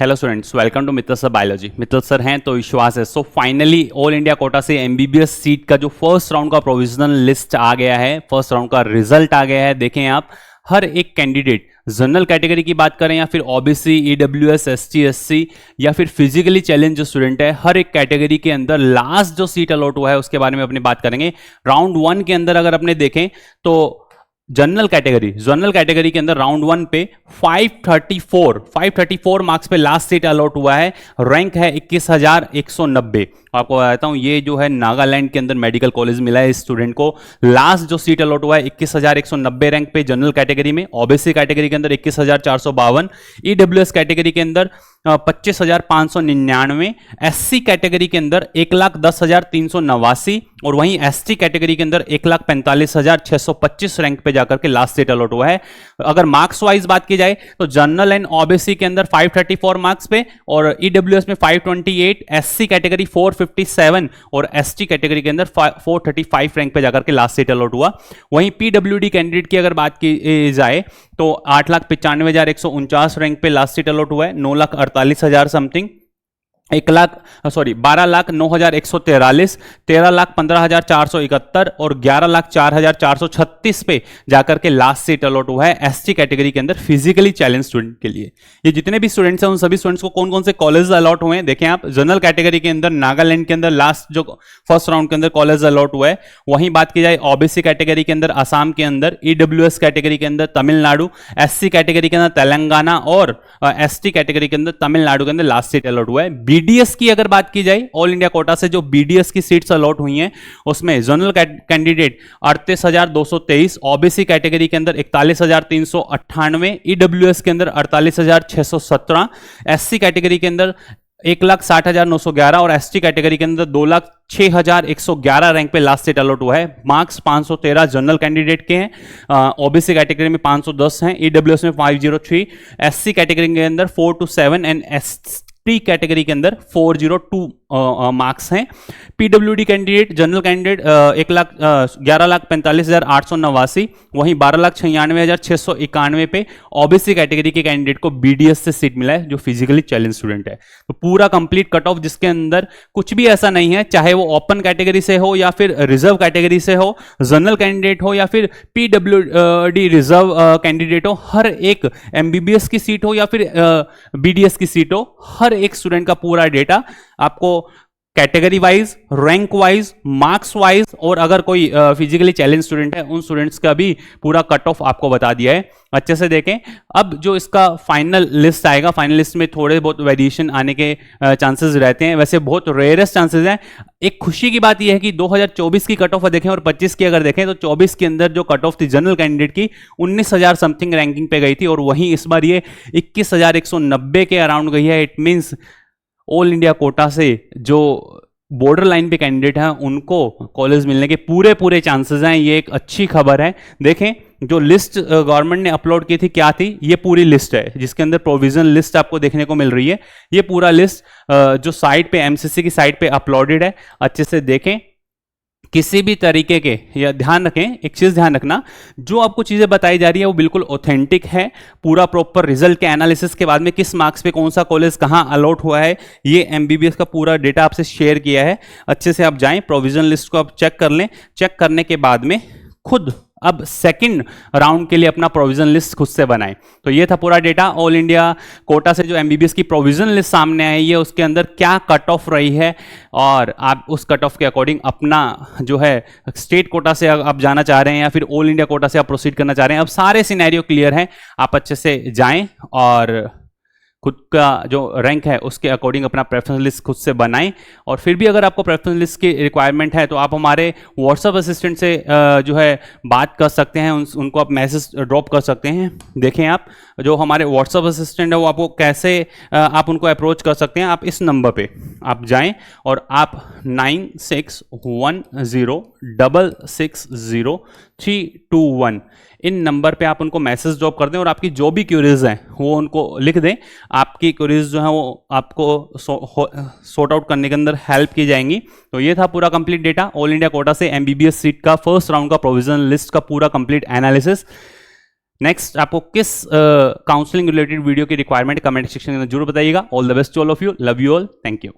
Hello students, welcome to Mittal sir biology. Mittal sir हैं तो विश्वास है। So finally all India quota से एमबीबीएस सीट का जो फर्स्ट राउंड का प्रोविजनल लिस्ट आ गया है, फर्स्ट राउंड का रिजल्ट आ गया है। देखें आप, हर एक कैंडिडेट जनरल कैटेगरी की बात करें या फिर ओबीसी, ईडब्ल्यूएस, एसटी, एससी या फिर फिजिकली चैलेंज जो स्टूडेंट है, हर एक कैटेगरी के अंदर लास्ट जो सीट अलॉट हुआ है उसके बारे में अपनी बात करेंगे। राउंड 1 के अंदर अगर अपने देखें तो जनरल कैटेगरी के अंदर राउंड 1 पे 534 मार्क्स पे लास्ट सीट अलॉट हुआ है। रैंक है 21,190। आपको बताता हूं, ये जो है नागालैंड के अंदर मेडिकल कॉलेज मिला है इस स्टूडेंट को। लास्ट जो सीट अलॉट हुआ है 21,190 रैंक पे जनरल कैटेगरी में। ओबीसी कैटेगरी के अंदर 21,452, ईडब्ल्यूएस कैटेगरी के अंदर 25,599, एससी कैटेगरी के अंदर 1,10,389 और वहीं एसटी कैटेगरी के अंदर 1,45,625 रैंक पे जाकर के लास्ट सीट अलॉट हुआ है। अगर मार्क्स वाइज बात की जाए तो जनरल एंड ओबीसी के अंदर 534 मार्क्स पे और ईडब्ल्यूएस में 528, एससी कैटेगरी 457 और एसटी कैटेगरी के अंदर 435 रैंक पे जाकर के लास्ट सीट अलॉट हुआ। वहीं पीडब्ल्यूडी कैंडिडेट की अगर बात की जाए तो 8,95,149 रैंक पे लास्ट सीट अलॉट हुआ है। 9,48,000 समथिंग, 12,09,143, 13,15,471 और 11,04,436 पे जाकर के लास्ट सीट अलॉट हुआ है एसटी कैटेगरी के अंदर फिजिकली चैलेंज स्टूडेंट के लिए। ये जितने भी स्टूडेंट्स हैं उन सभी स्टूडेंट्स को कौन कौन से कॉलेज अलॉट हुए हैं देखें आप। जनरल कैटेगरी के अंदर नागालैंड के अंदर लास्ट जो फर्स्ट राउंड के अंदर कॉलेज अलॉट हुआ है। वहीं बात की जाए ओबीसी कैटेगरी के अंदर असम के अंदर, ईडब्ल्यूएस कैटेगरी के अंदर तमिलनाडु, एससी कैटेगरी के अंदर तेलंगाना और एसटी कैटेगरी के अंदर तमिलनाडु के अंदर लास्ट सीट अलॉट हुआ है। बीडीएस की अगर बात की जाए, ऑल इंडिया कोटा से जो बीडीएस की सीट्स अलॉट हुई हैं उसमें जनरल कैंडिडेट 38,223, ओबीसी कैटेगरी के अंदर 41,398, ईडब्ल्यूएस के अंदर 48,617, एससी कैटेगरी के अंदर 1,60,911 और एसटी कैटेगरी के अंदर 2,06,111 रैंक पे लास्ट सीट अलॉट हुआ है। मार्क्स 513 जनरल कैंडिडेट के हैं, ओबीसी कैटेगरी में 510 हैं, ईडब्ल्यूएस में 503, एससी कैटेगरी के अंदर 427 एंड एसटी कैटेगरी के अंदर 402 मार्क्स हैं। पीडब्ल्यूडी कैंडिडेट जनरल कैंडिडेट 11,45,889, वहीं 12,96,691 पे ओबीसी कैटेगरी के कैंडिडेट को बीडीएस से सीट मिला है जो फिजिकली चैलेंज स्टूडेंट है। तो पूरा कंप्लीट कट ऑफ जिसके अंदर कुछ भी ऐसा नहीं है, चाहे वो ओपन कैटेगरी से हो या फिर रिजर्व कैटेगरी से हो, जनरल कैंडिडेट हो या फिर पीडब्ल्यूडी रिजर्व कैंडिडेट हो, हर एक एमबीबीएस की सीट हो या फिर बीडीएस की सीट हो, हर एक स्टूडेंट का पूरा डेटा आपको category wise, rank wise, marks wise और अगर कोई फिजिकली चैलेंज स्टूडेंट है उन स्टूडेंट्स का भी पूरा कट ऑफ आपको बता दिया है। अच्छे से देखें। अब जो इसका फाइनल लिस्ट आएगा, फाइनल लिस्ट में थोड़े बहुत वेरिएशन आने के चांसेस रहते हैं, वैसे बहुत रेयरेस्ट चांसेस हैं। एक खुशी की बात यह है कि 2024 की कट ऑफ देखें और 25 की अगर देखें तो 24 के अंदर जो कट ऑफ थी जनरल कैंडिडेट की 19,000 समथिंग रैंकिंग पे गई थी और वहीं इस बार ये 21,190 के अराउंड गई है। It means all India quota से जो बॉर्डर लाइन पे कैंडिडेट हैं उनको कॉलेज मिलने के पूरे चांसेस हैं। ये एक अच्छी खबर है। देखें, जो लिस्ट गवर्नमेंट ने अपलोड की थी क्या थी, ये पूरी लिस्ट है जिसके अंदर प्रोविजन लिस्ट आपको देखने को मिल रही है। ये पूरा लिस्ट जो साइट पे एमसीसी की साइट पे अपलोडेड है। अच्छे से देखें, किसी भी तरीके के, या ध्यान रखें, एक चीज ध्यान रखना, जो आपको चीजें बताई जा रही है वो बिल्कुल ऑथेंटिक है। पूरा प्रॉपर रिजल्ट के एनालिसिस के बाद में किस मार्क्स पे कौन सा कॉलेज कहां अलॉट हुआ है, ये एमबीबीएस का पूरा डेटा आपसे शेयर किया है। अच्छे से आप जाएं, प्रोविजन लिस्ट को आप चेक कर लें। चेक करने के बाद में खुद अब सेकंड राउंड के लिए अपना प्रोविजन लिस्ट खुद से बनाएं। तो ये था पूरा डेटा। ऑल इंडिया कोटा से जो एमबीबीएस की प्रोविजन लिस्ट सामने आई है उसके अंदर क्या कट ऑफ रही है और आप उस कट ऑफ के अकॉर्डिंग अपना जो है स्टेट कोटा से आप जाना चाह रहे हैं या फिर ऑल इंडिया कोटा से आप प्रोसीड करना चाह रहे हैं, अब सारे सिनेरियो क्लियर हैं। आप अच्छे से जाएं और खुद का जो रैंक है उसके अकॉर्डिंग अपना प्रेफरेंस लिस्ट खुद से बनाएं। और फिर भी अगर आपको प्रेफरेंस लिस्ट की रिक्वायरमेंट है तो आप हमारे व्हाट्सएप असिस्टेंट से जो है बात कर सकते हैं, उनको आप मैसेज ड्रॉप कर सकते हैं। देखें, आप जो हमारे व्हाट्सएप असिस्टेंट है वो आपको कैसे आप उनको अप्रोच कर सकते हैं। आप इस नंबर पे आप जाएं और आप 9610660321 इन नंबर पे आप उनको मैसेज ड्रॉप कर दें और आपकी जो भी क्यूरीज हैं वो उनको लिख दें। आपकी क्यूरीज जो है वो आपको सॉर्ट आउट करने के अंदर हेल्प की जाएंगी। तो ये था पूरा complete data all India quota से एमबीबीएस सीट का फर्स्ट राउंड का प्रोविजन लिस्ट का पूरा कंप्लीट एनालिसिस। नेक्स्ट आपको किस काउंसलिंग रिलेटेड वीडियो की रिक्वायरमेंट कमेंट सेक्शन में जरूर बताइएगा। All the best to all of you, love you all, thank you.